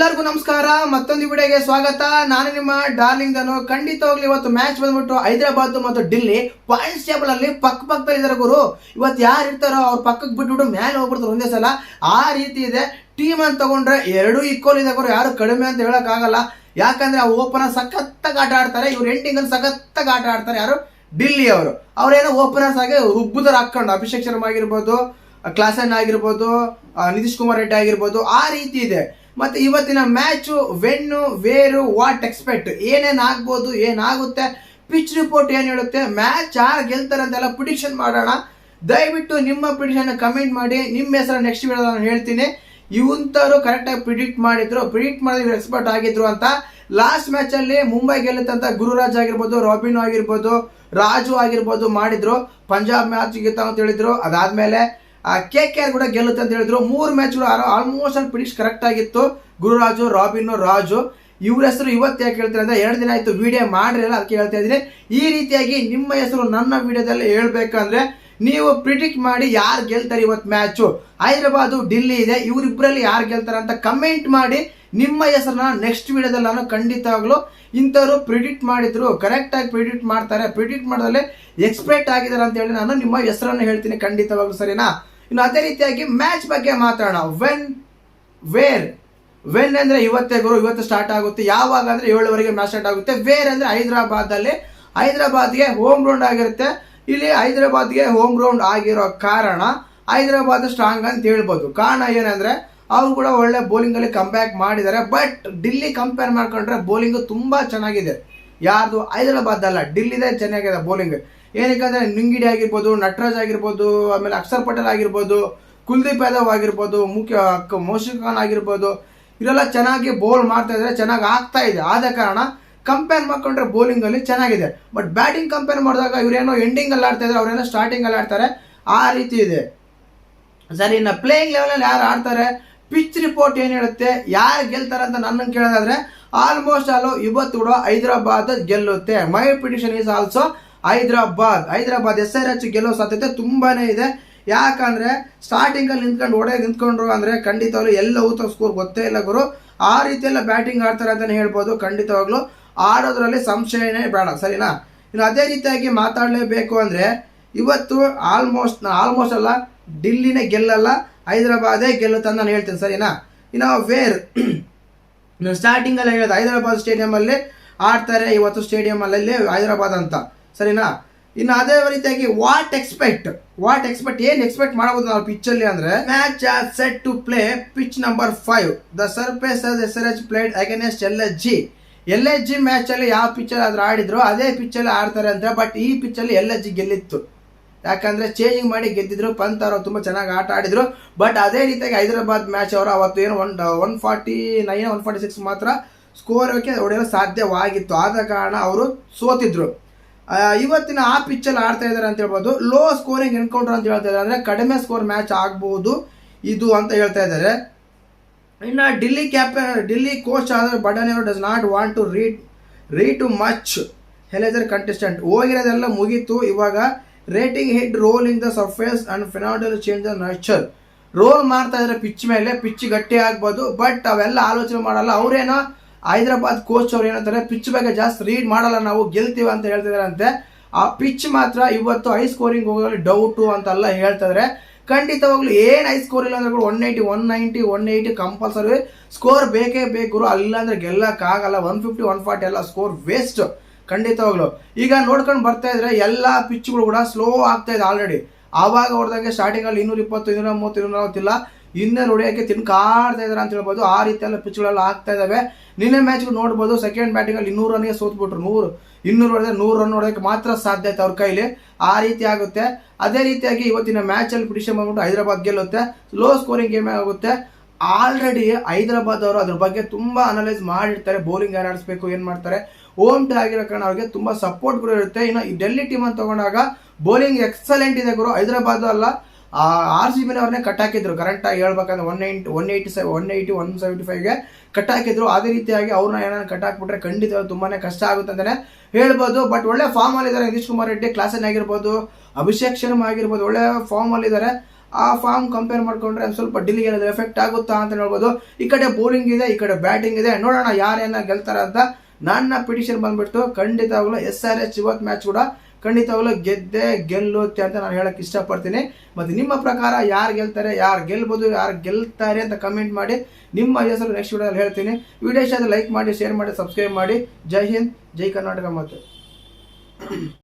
ಎಲ್ಲರಿಗೂ ನಮಸ್ಕಾರ. ಮತ್ತೊಂದು ವಿಡಿಯೋಗೆ ಸ್ವಾಗತ. ನಾನು ನಿಮ್ಮ ಡಾರ್ಲಿಂಗ್ ಧನು. ಖಂಡಿತವಾಗ್ಲಿ ಇವತ್ತು ಮ್ಯಾಚ್ ಬಂದ್ಬಿಟ್ಟು ಹೈದರಾಬಾದ್ ಮತ್ತು ఢిల్లీ ಪಾಯಿಂಟ್ಸ್ ಟೇಬಲ್ ಅಲ್ಲಿ ಪಕ್ಕದಲ್ಲಿ ಇದಾರೆ ಗುರು. ಇವತ್ತು ಯಾರು ಇರ್ತಾರೋ ಅವ್ರ ಪಕ್ಕಕ್ಕೆ ಬಿಟ್ಬಿಟ್ಟು ಮೇಲೆ ಹೋಗ್ಬಿಡ್ತಾರೆ ಒಂದೇ ಸಲ. ಆ ರೀತಿ ಇದೆ ಟೀಮ್ ಅಂತ ತಗೊಂಡ್ರೆ ಎರಡೂ ಈಕ್ವಲ್ ಇದೆ ಗುರು. ಯಾರು ಕಡಿಮೆ ಅಂತ ಹೇಳಕ್ ಆಗಲ್ಲ. ಯಾಕಂದ್ರೆ ಆ ಓಪನರ್ ಸಖತ್ತಾಗಿ ಆಟ ಆಡ್ತಾರೆ. ಇವ್ರು ಎಂಟಿಂಗ್ ಅಲ್ಲಿ ಸಖತ್ತಾಗಿ ಆಟ ಆಡ್ತಾರೆ. ಯಾರು ఢిల్లీ ಅವರು. ಅವ್ರೇನೋ ಓಪನರ್ಸ್ ಆಗಿ ಉಬ್ಬುದರ ಹಾಕೊಂಡು ಅಭಿಷೇಕ್ ಶರ್ಮಾ ಆಗಿರ್ಬೋದು, ಕ್ಲಾಸನ್ ಆಗಿರ್ಬೋದು, ನಿತೀಶ್ ಕುಮಾರ್ ರೆಡ್ಡಿ ಆಗಿರ್ಬೋದು, ಆ ರೀತಿ ಇದೆ. ಮತ್ತೆ ಇವತ್ತಿನ match when wear what expect, ಏನೇನು ಆಗ್ಬೋದು, ಏನಾಗುತ್ತೆ, ಪಿಚ್ ರಿಪೋರ್ಟ್ ಏನು ಹೇಳುತ್ತೆ, ಮ್ಯಾಚ್ ಯಾರು ಗೆಲ್ತಾರೆ ಅಂತೆಲ್ಲ ಪ್ರಿಡಿಕ್ಷನ್ ಮಾಡೋಣ. ದಯವಿಟ್ಟು ನಿಮ್ಮ ಪ್ರಿಡಿಕ್ಷನ್ ಕಮೆಂಟ್ ಮಾಡಿ. ನಿಮ್ಮ ಹೆಸರು ನೆಕ್ಸ್ಟ್ ವಿಡಿಯೋ ನಾನು ಹೇಳ್ತೀನಿ. ಇವಂತರು ಕರೆಕ್ಟಾಗಿ ಪ್ರಿಡಿಕ್ಟ್ ಮಾಡಿದ್ರು ಎಕ್ಸ್ಪರ್ಟ್ ಆಗಿದ್ರು ಅಂತ. ಲಾಸ್ಟ್ ಮ್ಯಾಚ್ ಅಲ್ಲಿ ಮುಂಬೈ ಗೆಲ್ಲುತ್ತಂತ ಗುರುರಾಜ್ ಆಗಿರ್ಬೋದು, ರಾಬಿನ್ ಆಗಿರ್ಬೋದು, ರಾಜು ಆಗಿರ್ಬೋದು ಮಾಡಿದ್ರು. ಪಂಜಾಬ್ ಮ್ಯಾಚ್ ಗೆತ್ತ ಅಂತ ಹೇಳಿದ್ರು. ಅದಾದ್ಮೇಲೆ KKR ಕೂಡ ಗೆಲ್ಲುತ್ತೆ ಅಂತ ಹೇಳಿದ್ರು. 3 ಮ್ಯಾಚ್ಗಳು ಆಲ್ಮೋಸ್ಟ್ ಅಲ್ಲಿ ಪ್ರಿಡಿಕ್ಟ್ ಕರೆಕ್ಟ್ ಆಗಿತ್ತು. ಗುರುರಾಜು, ರಾಬಿನ್, ರಾಜು ಇವ್ರ ಹೆಸರು ಇವತ್ತು ಯಾಕೆ ಹೇಳ್ತಾರೆ ಅಂದ್ರೆ 2 ದಿನ ಆಯ್ತು ವಿಡಿಯೋ ಮಾಡಿರಲ್ಲ, ಅದಕ್ಕೆ ಹೇಳ್ತಾ ಇದ್ದೀನಿ. ಈ ರೀತಿಯಾಗಿ ನಿಮ್ಮ ಹೆಸರು ನನ್ನ ವಿಡಿಯೋದಲ್ಲಿ ಹೇಳ್ಬೇಕಂದ್ರೆ ನೀವು ಪ್ರಿಡಿಕ್ಟ್ ಮಾಡಿ ಯಾರು ಗೆಲ್ತಾರೆ ಇವತ್ತು ಮ್ಯಾಚು. ಹೈದರಾಬಾದ್ ఢిల్లీ ಇದೆ, ಇವರಿಬ್ಬರಲ್ಲಿ ಯಾರು ಗೆಲ್ತಾರೆ ಅಂತ ಕಮೆಂಟ್ ಮಾಡಿ. ನಿಮ್ಮ ಹೆಸರನ್ನ ನೆಕ್ಸ್ಟ್ ವಿಡಿಯೋದಲ್ಲಿ ನಾನು ಖಂಡಿತವಾಗ್ಲು ಇಂಥವ್ರು ಪ್ರಿಡಿಕ್ಟ್ ಮಾಡಿದ್ರು, ಕರೆಕ್ಟ್ ಆಗಿ ಪ್ರಿಡಿಕ್ಟ್ ಮಾಡ್ತಾರೆ, ಪ್ರಿಡಿಕ್ಟ್ ಮಾಡೋದ್ರಲ್ಲಿ ಎಕ್ಸ್ಪೆಕ್ಟ್ ಆಗಿದ್ದಾರೆ ಅಂತ ಹೇಳಿ ನಾನು ನಿಮ್ಮ ಹೆಸರನ್ನು ಹೇಳ್ತೀನಿ ಖಂಡಿತವಾಗ್ಲು. ಸರಿನಾ? ಇನ್ನು ಅದೇ ರೀತಿಯಾಗಿ ಮ್ಯಾಚ್ ಬಗ್ಗೆ ಮಾತಾಡೋಣ. ವೆನ್ ಅಂದ್ರೆ ಇವತ್ತೇ ಗುರು, ಇವತ್ತು ಸ್ಟಾರ್ಟ್ ಆಗುತ್ತೆ. ಯಾವಾಗ ಅಂದ್ರೆ 7 ಮ್ಯಾಚ್ ಸ್ಟಾರ್ಟ್ ಆಗುತ್ತೆ. ವೇರ್ ಅಂದ್ರೆ ಹೈದರಾಬಾದ್ಗೆ ಹೋಮ್ ಗ್ರೌಂಡ್ ಆಗಿರುತ್ತೆ. ಇಲ್ಲಿ ಹೈದರಾಬಾದ್ಗೆ ಹೋಮ್ ಗ್ರೌಂಡ್ ಆಗಿರೋ ಕಾರಣ ಹೈದರಾಬಾದ್ ಸ್ಟ್ರಾಂಗ್ ಅಂತ ಹೇಳ್ಬೋದು. ಕಾರಣ ಏನಂದ್ರೆ ಅವ್ರು ಕೂಡ ಒಳ್ಳೆ ಬೌಲಿಂಗ್ ಅಲ್ಲಿ ಕಂಬ್ಯಾಕ್ ಮಾಡಿದ್ದಾರೆ. ಬಟ್ ఢిల్లీ ಕಂಪೇರ್ ಮಾಡ್ಕೊಂಡ್ರೆ ಬೌಲಿಂಗ್ ತುಂಬಾ ಚೆನ್ನಾಗಿದೆ. ಯಾರ್ದು? ಹೈದರಾಬಾದ್ ಅಲ್ಲ, ఢిల్లీದೇ ಚೆನ್ನಾಗಿದೆ ಬೌಲಿಂಗ್. ಏನಕ್ಕಂದ್ರೆ ನಿಂಗಿಡಿ ಆಗಿರ್ಬೋದು, ನಟರಾಜ್ ಆಗಿರ್ಬೋದು, ಆಮೇಲೆ ಅಕ್ಷರ್ ಪಟೇಲ್ ಆಗಿರ್ಬೋದು, ಕುಲ್ದೀಪ್ ಯಾದವ್ ಆಗಿರ್ಬೋದು, ಮೋಶಿಕ್ ಖಾನ್ ಆಗಿರ್ಬೋದು, ಇವರೆಲ್ಲ ಚೆನ್ನಾಗಿ ಬೌಲ್ ಮಾಡ್ತಾ ಇದ್ದಾರೆ, ಚೆನ್ನಾಗಿ ಆಗ್ತಾ ಇದೆ. ಆದ ಕಾರಣ ಕಂಪೇರ್ ಮಾಡ್ಕೊಂಡ್ರೆ ಬೌಲಿಂಗ್ ಅಲ್ಲಿ ಚೆನ್ನಾಗಿದೆ. ಬಟ್ ಬ್ಯಾಟಿಂಗ್ ಕಂಪೇರ್ ಮಾಡಿದಾಗ ಇವರೇನೋ ಎಂಡಿಂಗ್ ಅಲ್ಲಿ ಆಡ್ತಾ ಇದ್ದಾರೆ, ಅವರೇನೋ ಸ್ಟಾರ್ಟಿಂಗ್ ಅಲ್ಲಿ ಆಡ್ತಾರೆ. ಆ ರೀತಿ ಇದೆ. ಸರಿ, ಇನ್ನು ಪ್ಲೇಯಿಂಗ್ ಲೆವೆಲ್ ಅಲ್ಲಿ ಯಾರು ಆಡ್ತಾರೆ, ಪಿಚ್ ರಿಪೋರ್ಟ್ ಏನ್ ಹೇಳುತ್ತೆ, ಯಾರು ಗೆಲ್ತಾರೆ ಅಂತ ನನ್ನನ್ನು ಕೇಳೋದಾದ್ರೆ ಆಲ್ಮೋಸ್ಟ್ ಆಲ್ ಇವತ್ತು ಕೂಡ ಹೈದರಾಬಾದ್ ಗೆಲ್ಲುತ್ತೆ. My prediction is also Hyderabad SRH ಗೆಲ್ಲೋ ಸಾಧ್ಯತೆ ತುಂಬಾನೇ ಇದೆ. ಯಾಕಂದ್ರೆ ಸ್ಟಾರ್ಟಿಂಗ್ ಅಲ್ಲಿ ನಿಂತ್ಕೊಂಡ್ರು ಅಂದ್ರೆ ಖಂಡಿತವಾಗ್ಲು ಎಲ್ಲ ಊತ ಸ್ಕೋರ್ ಗೊತ್ತೇ ಇಲ್ಲ ಗುರು. ಆ ರೀತಿಯೆಲ್ಲ ಬ್ಯಾಟಿಂಗ್ ಆಡ್ತಾರೆ ಅಂತಾನೆ ಹೇಳ್ಬೋದು. ಖಂಡಿತವಾಗ್ಲು ಆಡೋದ್ರಲ್ಲಿ ಸಂಶಯನೇ ಬೇಡ. ಸರಿನಾ? ಇನ್ನು ಅದೇ ರೀತಿಯಾಗಿ ಮಾತಾಡಲೇಬೇಕು ಅಂದ್ರೆ ಇವತ್ತು ಆಲ್ಮೋಸ್ಟ್ ಅಲ್ಲ, ఢిల్లీನೇ ಗೆಲ್ಲಲ್ಲ, ಹೈದರಾಬಾದೇ ಗೆಲ್ಲುತ್ತೆ ಅಂತ ನಾನು ಹೇಳ್ತೀನಿ. ಸರಿನಾ? ಇನ್ನು ವೇರ್ ಸ್ಟಾರ್ಟಿಂಗ್ ಅಲ್ಲಿ ಹೇಳೋದು ಹೈದರಾಬಾದ್ ಸ್ಟೇಡಿಯಂ ಅಲ್ಲಿ ಆಡ್ತಾರೆ ಇವತ್ತು, ಸ್ಟೇಡಿಯಂ ಅಲ್ಲಿ ಹೈದರಾಬಾದ್ ಅಂತ. ಸರಿನಾ? ಇನ್ನು ಅದೇ ರೀತಿಯಾಗಿ ವಾಟ್ ಎಕ್ಸ್ಪೆಕ್ಟ್ ಏನ್ ಎಕ್ಸ್ಪೆಕ್ಟ್ ಮಾಡಬಹುದು ನಾವು ಪಿಚ್ ಅಲ್ಲಿ ಅಂದ್ರೆ, match are set to play pitch number 5 the surface SRH played against LHG match ಅಲ್ಲಿ ಯಾವ ಪಿಚ್ ಅಲ್ಲಿ ಆದ್ರೂ ಆಡಿದ್ರು ಅದೇ ಪಿಚ್ ಅಲ್ಲಿ ಆಡ್ತಾರೆ ಅಂತ. ಬಟ್ ಈ ಪಿಚ್ ಅಲ್ಲಿ LHG ಗೆಲ್ಲಿತ್ತು. ಯಾಕಂದ್ರೆ ಚೇಂಜಿಂಗ್ ಮಾಡಿ ಗೆದ್ದಿದ್ರು. ಪಂತ್ ಅವರು ತುಂಬಾ ಚೆನ್ನಾಗಿ ಆಟ ಆಡಿದ್ರು. ಬಟ್ ಅದೇ ರೀತಿಯಾಗಿ ಹೈದರಾಬಾದ್ ಮ್ಯಾಚ್ ಅವರು ಅವತ್ತು ಏನು 149 146 ಮಾತ್ರ ಸ್ಕೋರ್ ಹೊಡೆಯಲು ಸಾಧ್ಯವಾಗಿತ್ತು. ಆದ ಕಾರಣ ಅವರು ಸೋತಿದ್ರು. ಇವತ್ತಿನ ಆ ಪಿಚ್ ಅಲ್ಲಿ ಆಡ್ತಾ ಇದಾರೆ ಅಂತ ಹೇಳ್ಬೋದು. ಲೋ ಸ್ಕೋರಿಂಗ್ ಎನ್ಕೌಂಟರ್ ಅಂತ ಹೇಳ್ತಾ ಇದ್ದಾರೆ, ಅಂದ್ರೆ ಕಡಿಮೆ ಸ್ಕೋರ್ ಮ್ಯಾಚ್ ಆಗಬಹುದು ಇದು ಅಂತ ಹೇಳ್ತಾ ಇದ್ದಾರೆ. ಇನ್ನು ఢిల్లీ ಕೋಚ್ ಆದ್ರೆ ಬಡನೇವರು does not want to read too much ಹೆಲೆಜರ್ ಕಂಟೆಸ್ಟೆಂಟ್. ಹೋಗಿರೋದೆಲ್ಲ ಮುಗೀತು. ಇವಾಗ rating head rolling the surface and ಫಿನಾಂಡಲ್ ಚೇಂಜ್ ದ ನೇಚರ್. ರೋಲ್ ಮಾಡ್ತಾ ಇದ್ರೆ ಪಿಚ್ ಮೇಲೆ, ಪಿಚ್ ಗಟ್ಟಿ ಆಗ್ಬೋದು. ಬಟ್ ಅವೆಲ್ಲ ಆಲೋಚನೆ ಮಾಡಲ್ಲ. ಅವ್ರೇನೋ ಹೈದರಾಬಾದ್ ಕೋಚ್ ಅವ್ರು ಏನಂತಾರೆ, ಪಿಚ್ ಬಗ್ಗೆ ಜಾಸ್ತಿ ರೀಡ್ ಮಾಡಲ್ಲ, ನಾವು ಗೆಲ್ತೀವಿ ಅಂತ ಹೇಳ್ತಿದಾರೆ ಅಂತೆ. ಆ ಪಿಚ್ ಮಾತ್ರ ಇವತ್ತು ಹೈ ಸ್ಕೋರಿಂಗ್ ಹೋಗೋದ್ರಲ್ಲಿ ಡೌಟು ಅಂತೆಲ್ಲ ಹೇಳ್ತಿದ್ರೆ ಖಂಡಿತವಾಗ್ಲು ಏನ್ ಹೈ ಸ್ಕೋರ್ ಇಲ್ಲ ಅಂದ್ರೆ 190 180 ಕಂಪಲ್ಸರಿ ಸ್ಕೋರ್ ಬೇಕೇ ಬೇಕು. ಅಲ್ಲ ಅಂದ್ರೆ ಗೆಲ್ಲಕ್ಕಾಗಲ್ಲ. 150 140 ಎಲ್ಲ ಸ್ಕೋರ್ ವೇಸ್ಟ್ ಖಂಡಿತವಾಗ್ಲು. ಈಗ ನೋಡ್ಕೊಂಡು ಬರ್ತಾ ಇದ್ರೆ ಎಲ್ಲಾ ಪಿಚ್ಗಳು ಕೂಡ ಸ್ಲೋ ಆಗ್ತಾ ಇದೆ ಆಲ್ರೆಡಿ. ಆವಾಗ ಹೊಡೆದಂಗೆ ಸ್ಟಾರ್ಟಿಂಗ್ ಅಲ್ಲಿ 220 230 240 ಇಲ್ಲ, 200 ಹೊಡೆಯೋಕೆ ತಿನ್ಕಾಡ್ತಾ ಇದಾರೆ ಅಂತ ಹೇಳ್ಬೋದು. ಆ ರೀತಿ ಎಲ್ಲ ಪಿಚ್ಗಳೆಲ್ಲ ಆಗ್ತಾ ಇದಾವೆ. ನಿನ್ನೆ ಮ್ಯಾಚ್ ನೋಡ್ಬೋದು, ಸೆಕೆಂಡ್ ಬ್ಯಾಟಿಂಗ್ ಅಲ್ಲಿ 200 ರನ್ಗೆ ಸೋತ್ಬಿಟ್ರು. 200 ಹೊಡೆದ್ರೆ 100 ರನ್ ಹೊಡೆಯೋಕೆ ಮಾತ್ರ ಸಾಧ್ಯ ಐತೆ ಅವ್ರ ಕೈಲಿ. ಆ ರೀತಿ ಆಗುತ್ತೆ. ಅದೇ ರೀತಿಯಾಗಿ ಇವತ್ತಿನ ಮ್ಯಾಚ್ ಅಲ್ಲಿ ಪ್ರಿಡಿಕ್ಷನ್ ಮಾಡ್ಬಿಟ್ಟು ಹೈದರಾಬಾದ್ ಗೆಲ್ಲುತ್ತೆ. ಲೋ ಸ್ಕೋರಿಂಗ್ ಗೇಮ್ ಆಗುತ್ತೆ. ಆಲ್ರೆಡಿ ಹೈದರಾಬಾದ್ ಅವರು ಅದ್ರ ಬಗ್ಗೆ ತುಂಬಾ ಅನಲೈಸ್ ಮಾಡಿರ್ತಾರೆ. ಬೌಲಿಂಗ್ ಯಾರು ಆಡಿಸ್ಬೇಕು, ಏನ್ ಮಾಡ್ತಾರೆ. ಹೋಮ್ ಟೀಮ್ ಆಗಿರೋ ಕಾರಣ ಅವ್ರಿಗೆ ತುಂಬಾ ಸಪೋರ್ಟ್ ಕೂಡ ಇರುತ್ತೆ. ಇನ್ನು ಈ ఢిల్లీ ಟೀಮ್ ಅಂತ ತಗೊಂಡಾಗ ಬೌಲಿಂಗ್ ಎಕ್ಸಲೆಂಟ್ ಇದೆ ಗುರು. ಹೈದರಾಬಾದ್ ಅಲ್ಲ, RCB ಅವ್ರನ್ನೇ ಕಟ್ ಹಾಕಿದ್ರು. ಕರೆಕ್ಟ್ ಆಗಿ ಹೇಳ್ಬೇಕಂದ್ರೆ 180 175ಗೆ ಕಟ್ ಹಾಕಿದ್ರು. ಅದೇ ರೀತಿಯಾಗಿ ಅವ್ರನ್ನ ಏನಾದ್ರು ಕಟ್ ಹಾಕ್ಬಿಟ್ರೆ ಖಂಡಿತ ತುಂಬಾನೇ ಕಷ್ಟ ಆಗುತ್ತೆ ಅಂತಾನೆ ಹೇಳ್ಬೋದು. ಬಟ್ ಒಳ್ಳೆ ಫಾರ್ಮ್ ಅಲ್ಲಿ ಇದ್ದಾರೆ. ನಿತೀಶ್ ಕುಮಾರ್ ರೆಡ್ಡಿ, ಕ್ಲಾಸನ್ ಆಗಿರ್ಬೋದು, ಅಭಿಷೇಕ್ ಶರ್ಮಾ ಆಗಿರ್ಬೋದು, ಒಳ್ಳೆ ಫಾರ್ಮ್ ಅಲ್ಲಿ ಇದ್ದಾರೆ. ಆ ಫಾರ್ಮ್ ಕಂಪೇರ್ ಮಾಡ್ಕೊಂಡ್ರೆ ಸ್ವಲ್ಪ ಡೆಲ್ಲಿಗೆ ಏನಾದರೂ ಎಫೆಕ್ಟ್ ಆಗುತ್ತಾ ಅಂತ ಹೇಳ್ಬೋದು. ಈ ಕಡೆ ಬೌಲಿಂಗ್ ಇದೆ, ಈ ಕಡೆ ಬ್ಯಾಟಿಂಗ್ ಇದೆ. ನೋಡೋಣ ಯಾರೇನ ಗೆಲ್ತಾರೆ ಅಂತ. ನನ್ನ ಪಿಟಿಷನ್ ಬಂದ್ಬಿಟ್ಟು ಖಂಡಿತವಾಗ್ಲೂ SRH ಇವತ್ತು ಮ್ಯಾಚ್ ಕೂಡ ಖಂಡಿತವಾಗ್ಲೂ ಗೆಲ್ಲುತ್ತೆ ಅಂತ ನಾನು ಹೇಳಕ್ ಇಷ್ಟಪಡ್ತೀನಿ. ಮತ್ತು ನಿಮ್ಮ ಪ್ರಕಾರ ಯಾರು ಗೆಲ್ತಾರೆ, ಯಾರು ಗೆಲ್ಬೋದು, ಯಾರು ಗೆಲ್ತಾರೆ ಅಂತ ಕಮೆಂಟ್ ಮಾಡಿ. ನಿಮ್ಮ ಹೆಸರು ನೆಕ್ಸ್ಟ್ ವಿಡಿಯೋದಲ್ಲಿ ಹೇಳ್ತೀನಿ. ವಿಡಿಯೋ ಇಷ್ಟ ಲೈಕ್ ಮಾಡಿ, ಶೇರ್ ಮಾಡಿ, ಸಬ್ಸ್ಕ್ರೈಬ್ ಮಾಡಿ. ಜೈ ಹಿಂದ್, ಜೈ ಕರ್ನಾಟಕ. ಮತ್ತು